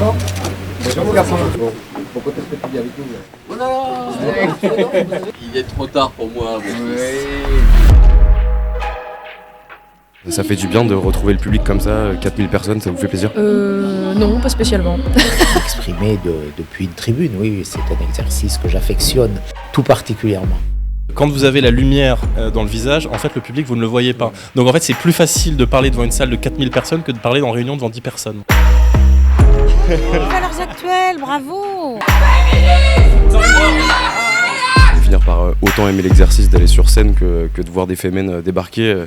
Bonjour mon garçon. Bon, peut-être que tu viens avec nous. Voilà. Il est trop tard pour moi. Ça fait du bien de retrouver le public comme ça, 4000 personnes, ça vous fait plaisir? Non, pas spécialement. Exprimer depuis une tribune, oui, c'est un exercice que j'affectionne tout particulièrement. Quand vous avez la lumière dans le visage, en fait le public vous ne le voyez pas. Donc en fait c'est plus facile de parler devant une salle de 4000 personnes que de parler en réunion devant 10 personnes. Valeurs actuelles, bravo! Finir par autant aimer l'exercice d'aller sur scène que de voir des fémènes débarquer.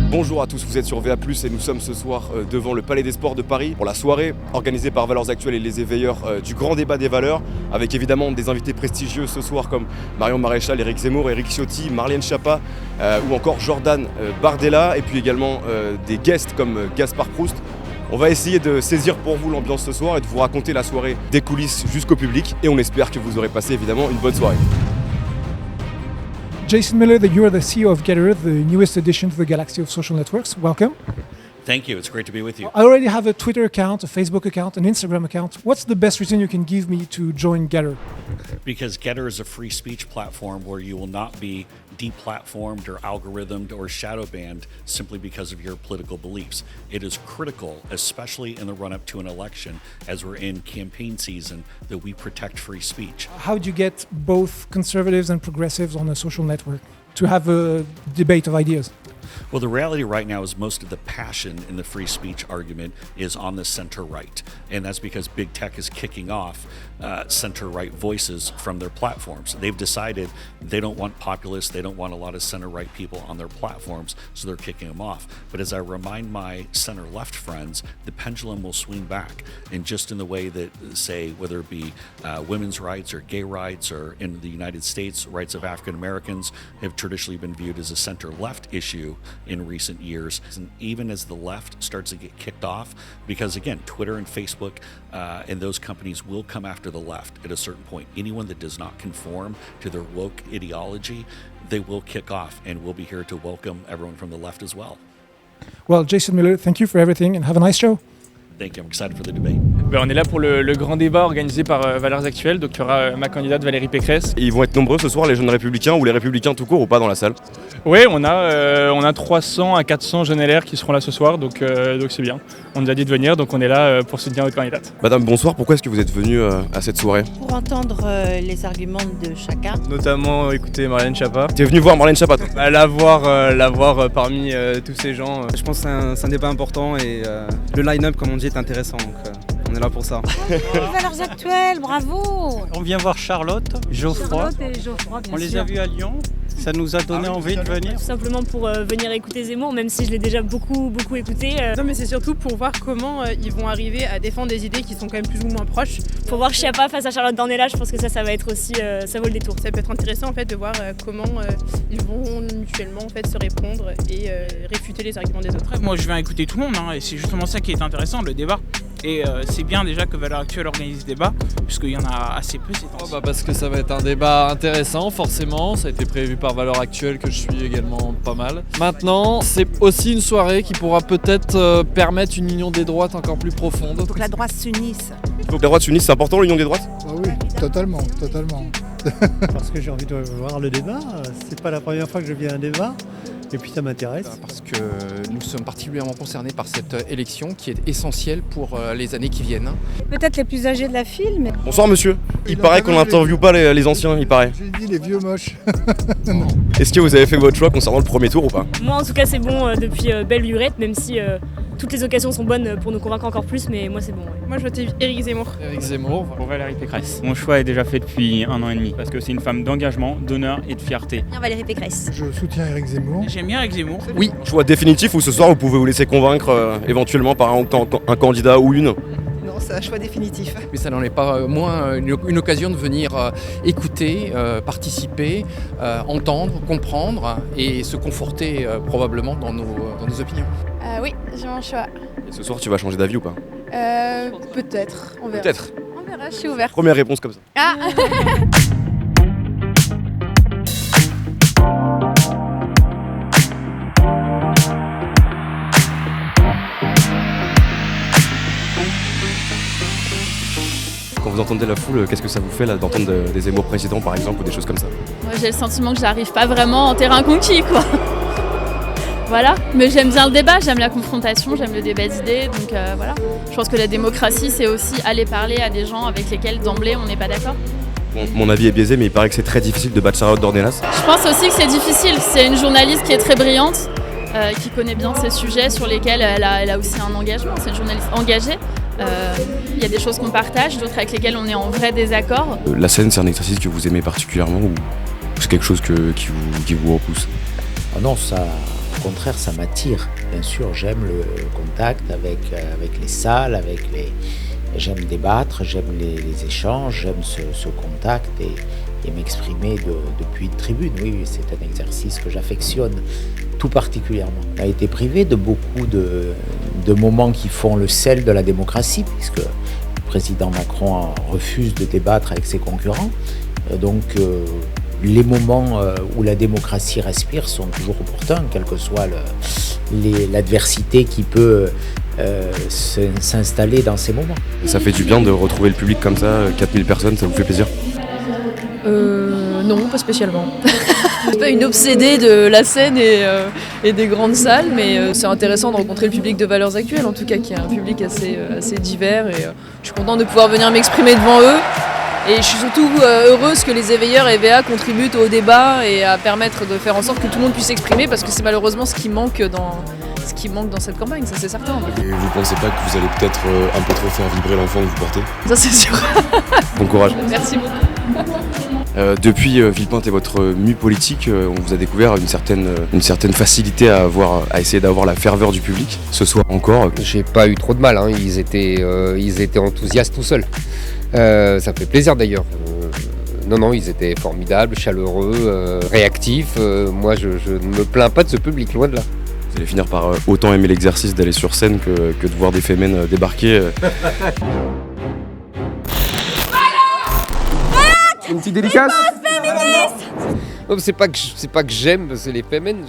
Bonjour à tous, vous êtes sur VA+, et nous sommes ce soir devant le Palais des Sports de Paris pour la soirée organisée par Valeurs Actuelles et les éveilleurs du Grand Débat des Valeurs, avec évidemment des invités prestigieux ce soir comme Marion Maréchal, Éric Zemmour, Éric Ciotti, Marlène Schiappa ou encore Jordan Bardella, et puis également des guests comme Gaspard Proust. On va essayer de saisir pour vous l'ambiance ce soir et de vous raconter la soirée des coulisses jusqu'au public, et on espère que vous aurez passé évidemment une bonne soirée. Jason Miller, you are the CEO of Getter, the newest addition to the galaxy of social networks. Welcome. Thank you. It's great to be with you. I already have a Twitter account, a Facebook account, an Instagram account. What's the best reason you can give me to join Getter? Because Getter is a free speech platform where you will not be deplatformed or algorithmed or shadow banned simply because of your political beliefs. It is critical, especially in the run-up to an election, as we're in campaign season, that we protect free speech. How do you get both conservatives and progressives on a social network to have a debate of ideas? Well, the reality right now is most of the passion in the free speech argument is on the center right. And that's because big tech is kicking off center right voices from their platforms. They've decided they don't want populists, they don't want a lot of center right people on their platforms, so they're kicking them off. But as I remind my center left friends, the pendulum will swing back. And just in the way that, say, whether it be women's rights or gay rights, or in the United States, rights of African Americans have traditionally been viewed as a center left issue in recent years. And even as the left starts to get kicked off, because again, Twitter and Facebook and those companies will come after the left at a certain point. Anyone that does not conform to their woke ideology, they will kick off, and we'll be here to welcome everyone from the left as well. Well, Jason Miller, thank you for everything and have a nice show. Thank you. I'm excited for the debate. On est là pour le grand débat organisé par Valeurs Actuelles. Donc il y aura ma candidate Valérie Pécresse. Et ils vont être nombreux ce soir, les jeunes républicains ou les républicains tout court, ou pas dans la salle? Oui, on a 300 à 400 jeunes LR qui seront là ce soir, donc c'est bien. On nous a dit de venir, donc on est là pour soutenir notre candidate. Madame, bonsoir, pourquoi est-ce que vous êtes venue à cette soirée? Pour entendre les arguments de chacun. Notamment écouter Marlène Schiappa. T'es venu voir Marlène Schiappa, toi? La voir parmi tous ces gens. Je pense que c'est un débat important et le line-up, comme on dit, est intéressant. Donc, on est là pour ça. Valeurs actuelles, bravo! On vient voir Charlotte, Geoffroy. Bien on les sûr. a vus à Lyon. Ça nous a donné envie de venir. Tout simplement pour venir écouter Zemmour, même si je l'ai déjà beaucoup écouté. Non, mais c'est surtout pour voir comment ils vont arriver à défendre des idées qui sont quand même plus ou moins proches. Pour voir Schiappa face à Charlotte Dornelas, je pense que ça va être aussi, ça vaut le détour. Ça peut être intéressant en fait de voir comment ils vont mutuellement en fait se répondre et réfuter les arguments des autres. Moi, je viens écouter tout le monde, et c'est justement ça qui est intéressant, le débat. Et c'est bien déjà que Valeurs Actuelles organise ce débat, puisqu'il y en a assez peu ces temps-ci. Parce que ça va être un débat intéressant, forcément. Ça a été prévu par Valeurs Actuelles, que je suis également pas mal. Maintenant, c'est aussi une soirée qui pourra peut-être permettre une union des droites encore plus profonde. Il faut que la droite s'unisse. Il faut que la droite s'unisse, c'est important l'union des droites? Oui, totalement. Parce que j'ai envie de voir le débat, c'est pas la première fois que je viens à un débat. Et puis ça m'intéresse. Parce que nous sommes particulièrement concernés par cette élection qui est essentielle pour les années qui viennent. Peut-être les plus âgés de la file, mais... Bonsoir monsieur, il paraît qu'on n'interviewe pas les anciens, il paraît. J'ai dit les vieux moches. Est-ce que vous avez fait votre choix concernant le premier tour ou pas? Moi en tout cas c'est bon depuis belle lurette, même si toutes les occasions sont bonnes pour nous convaincre encore plus, mais moi c'est bon. Ouais. Moi je vote Éric Zemmour. Éric Zemmour. Pour Valérie Pécresse. Mon choix est déjà fait depuis 1 an et demi, parce que c'est une femme d'engagement, d'honneur et de fierté. Valérie Pécresse. Je soutiens Éric Zemmour. J'aime bien Éric Zemmour. Oui. Choix définitif ou ce soir vous pouvez vous laisser convaincre éventuellement par un candidat ou une? Non, c'est un choix définitif. Mais ça n'en est pas moins une occasion de venir écouter, participer, entendre, comprendre et se conforter probablement dans nos opinions. Oui, j'ai mon choix. Et ce soir tu vas changer d'avis ou pas? Peut-être, on verra. Peut-être. verra, je suis ouverte. Première réponse comme ça. Ah Quand vous entendez la foule, qu'est-ce que ça vous fait là d'entendre des Zemmour présidents par exemple ou des choses comme ça? Moi j'ai le sentiment que j'arrive pas vraiment en terrain conquis quoi. Voilà, mais j'aime bien le débat, j'aime la confrontation, j'aime le débat d'idées, donc voilà. Je pense que la démocratie c'est aussi aller parler à des gens avec lesquels d'emblée on n'est pas d'accord. Bon, mon avis est biaisé, mais il paraît que c'est très difficile de battre Charlotte Dornelas. Je pense aussi que c'est difficile, c'est une journaliste qui est très brillante, qui connaît bien ces sujets sur lesquels elle a aussi un engagement, c'est une journaliste engagée. Il y a des choses qu'on partage, d'autres avec lesquelles on est en vrai désaccord. La scène, c'est un exercice que vous aimez particulièrement ou c'est quelque chose qui vous repousse? Ah non, ça, au contraire, ça m'attire. Bien sûr, j'aime le contact avec les salles, j'aime débattre, j'aime les échanges, j'aime ce contact et m'exprimer depuis une tribune. Oui, c'est un exercice que j'affectionne tout particulièrement. On a été privé de beaucoup de moments qui font le sel de la démocratie, puisque le président Macron refuse de débattre avec ses concurrents. Donc les moments où la démocratie respire sont toujours opportuns, quelle que soit l'adversité qui peut s'installer dans ces moments. Ça fait du bien de retrouver le public comme ça, 4000 personnes, ça vous fait plaisir? Non, pas spécialement. Je suis pas une obsédée de la scène et des grandes salles, mais c'est intéressant de rencontrer le public de Valeurs Actuelles, en tout cas, qui est un public assez divers. Et je suis contente de pouvoir venir m'exprimer devant eux. Et je suis surtout heureuse que les éveilleurs EVA contribuent au débat et à permettre de faire en sorte que tout le monde puisse s'exprimer, parce que c'est malheureusement ce qui manque dans cette campagne, ça c'est certain. Et vous pensez pas que vous allez peut-être un peu trop faire vibrer l'enfant que vous portez? Ça c'est sûr. Bon courage. Merci beaucoup. Depuis Villepinte et votre mue politique, on vous a découvert une certaine facilité à essayer d'avoir la ferveur du public. Ce soir encore. J'ai pas eu trop de mal, hein. Ils étaient enthousiastes tout seuls. Ça fait plaisir d'ailleurs. Non, ils étaient formidables, chaleureux, réactifs. Moi, je ne me plains pas de ce public, loin de là. Vous allez finir par autant aimer l'exercice d'aller sur scène que de voir des fémènes débarquer. Une petite dédicace. Non, c'est pas que j'aime les fémènes.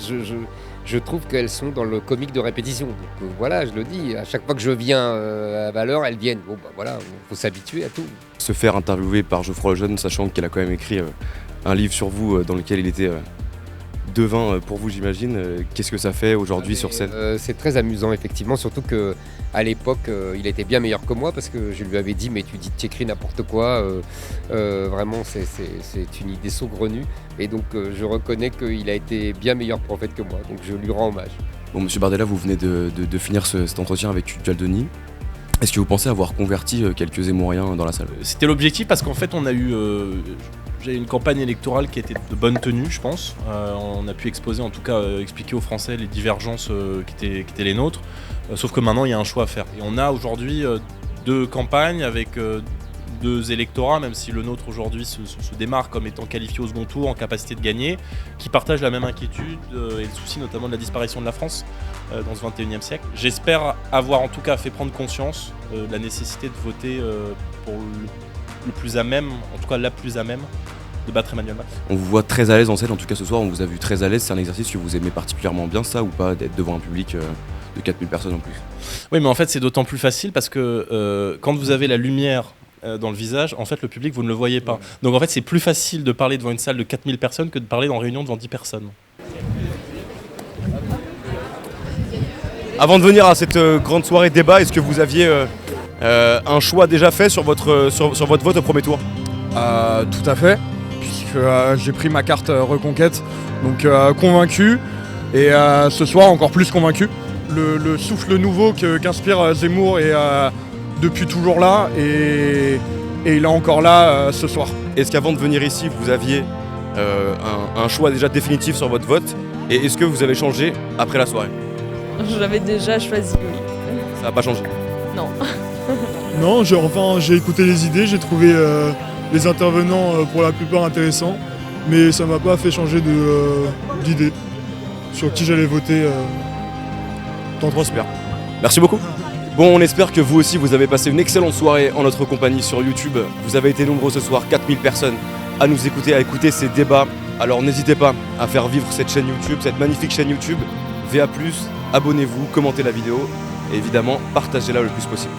Je trouve qu'elles sont dans le comique de répétition. Donc voilà, je le dis. À chaque fois que je viens à Valeurs, elles viennent. Bon, bah voilà, faut s'habituer à tout. Se faire interviewer par Geoffroy Lejeune, sachant qu'elle a quand même écrit un livre sur vous dans lequel il était devin pour vous, j'imagine. Qu'est-ce que ça fait aujourd'hui sur scène? C'est très amusant, effectivement, surtout qu'à l'époque, il était bien meilleur que moi parce que je lui avais dit, mais tu écris n'importe quoi. Vraiment, c'est une idée saugrenue. Et donc, je reconnais qu'il a été bien meilleur prophète que moi. Donc, je lui rends hommage. Bon, Monsieur Bardella, vous venez de finir cet entretien avec Tujal Denis. Est-ce que vous pensez avoir converti quelques Zémouriens dans la salle? C'était l'objectif parce qu'en fait, on a eu... J'ai une campagne électorale qui était de bonne tenue, je pense. On a pu exposer, en tout cas expliquer aux Français les divergences qui étaient les nôtres. Sauf que maintenant, il y a un choix à faire. Et on a aujourd'hui 2 campagnes avec 2 électorats, même si le nôtre aujourd'hui se démarre comme étant qualifié au second tour, en capacité de gagner, qui partagent la même inquiétude et le souci notamment de la disparition de la France dans ce 21e siècle. J'espère avoir en tout cas fait prendre conscience de la nécessité de voter pour le plus à même, en tout cas la plus à même, de battre Emmanuel Macron. On vous voit très à l'aise en scène, en tout cas ce soir on vous a vu très à l'aise. C'est un exercice que vous aimez particulièrement bien, ça, ou pas, d'être devant un public de 4000 personnes en plus? Oui, mais en fait c'est d'autant plus facile parce que quand vous avez la lumière dans le visage, en fait le public vous ne le voyez pas. Donc en fait c'est plus facile de parler devant une salle de 4000 personnes que de parler en réunion devant 10 personnes. Avant de venir à cette grande soirée débat, est-ce que vous aviez un choix déjà fait sur votre vote au premier tour? Tout à fait, puisque j'ai pris ma carte Reconquête, donc convaincu, et ce soir encore plus convaincu. Le souffle nouveau qu'inspire Zemmour est depuis toujours là, et il est encore là ce soir. Est-ce qu'avant de venir ici, vous aviez un choix déjà définitif sur votre vote, et est-ce que vous avez changé après la soirée? Je l'avais déjà choisi, oui. Ça n'a pas changé? Non. Non, j'ai écouté les idées, j'ai trouvé les intervenants pour la plupart intéressants, mais ça m'a pas fait changer d'idée sur qui j'allais voter dans 3 semaines. Merci beaucoup. Bon, on espère que vous aussi, vous avez passé une excellente soirée en notre compagnie sur YouTube. Vous avez été nombreux ce soir, 4000 personnes, à nous écouter, à écouter ces débats. Alors n'hésitez pas à faire vivre cette chaîne YouTube, cette magnifique chaîne YouTube. VA+, abonnez-vous, commentez la vidéo et évidemment, partagez-la le plus possible.